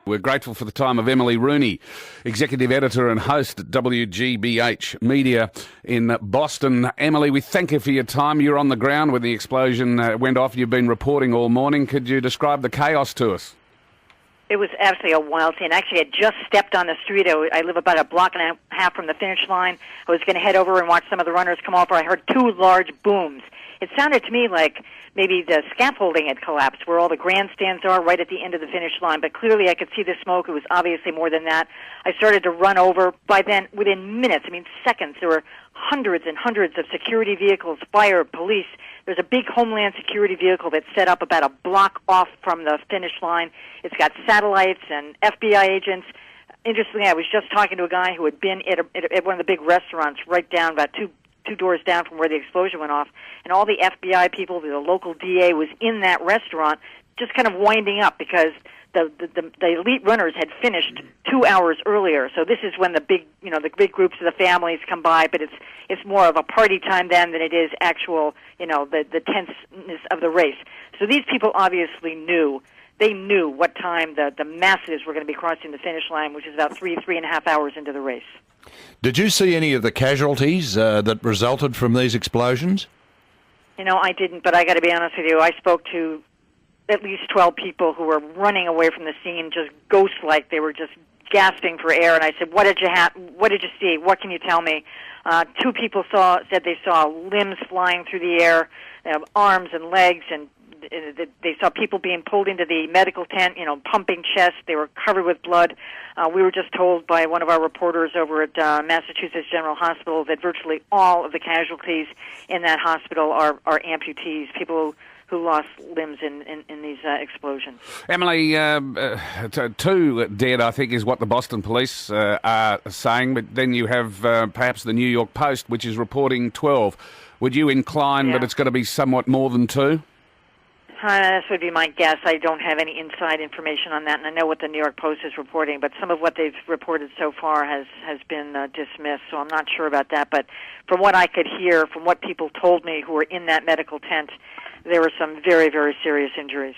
We're grateful for the time of Emily Rooney, Executive Editor and host at WGBH Media in Boston. Emily, we thank you for your time. You're on the ground when the explosion went off. You've been reporting all morning. Could you describe the chaos to us? It was absolutely a wild scene. Actually, I had just stepped on the street. I live about a block and a half from the finish line. I was going to head over and watch some of the runners come off, where I heard two large booms. It sounded to me like maybe the scaffolding had collapsed, where all the grandstands are right at the end of the finish line. But clearly I could see the smoke. It was obviously more than that. I started to run over. By then, within minutes, seconds, there were hundreds and hundreds of security vehicles, fire, police. There's a big Homeland Security vehicle that's set up about a block off from the finish line. It's got satellites and FBI agents. Interestingly, I was just talking to a guy who had been at one of the big restaurants right down about two doors down from where the explosion went off, and all the FBI people, the local DA was in that restaurant just kind of winding up because the elite runners had finished 2 hours earlier. So this is when the big groups of the families come by, but it's more of a party time then than it is actual, the tenseness of the race. So these people obviously knew. They knew what time the masses were going to be crossing the finish line, which is about 3.5 hours into the race. Did you see any of the casualties that resulted from these explosions? I didn't, but I got to be honest with you. I spoke to at least 12 people who were running away from the scene, just ghost-like. They were just gasping for air, and I said, "What did you see? What can you tell me?" Two people said they saw limbs flying through the air, arms and legs, and they saw people being pulled into the medical tent, pumping chest. They were covered with blood. We were just told by one of our reporters over at Massachusetts General Hospital that virtually all of the casualties in that hospital are amputees, people who lost limbs in these explosions. Emily, 2 dead, I think, is what the Boston police are saying, but then you have perhaps the New York Post, which is reporting 12. Would you incline that it's going to be somewhat more than 2? This would be my guess. I don't have any inside information on that, and I know what the New York Post is reporting, but some of what they've reported so far has been dismissed, so I'm not sure about that. But from what I could hear, from what people told me who were in that medical tent, there were some very, very serious injuries.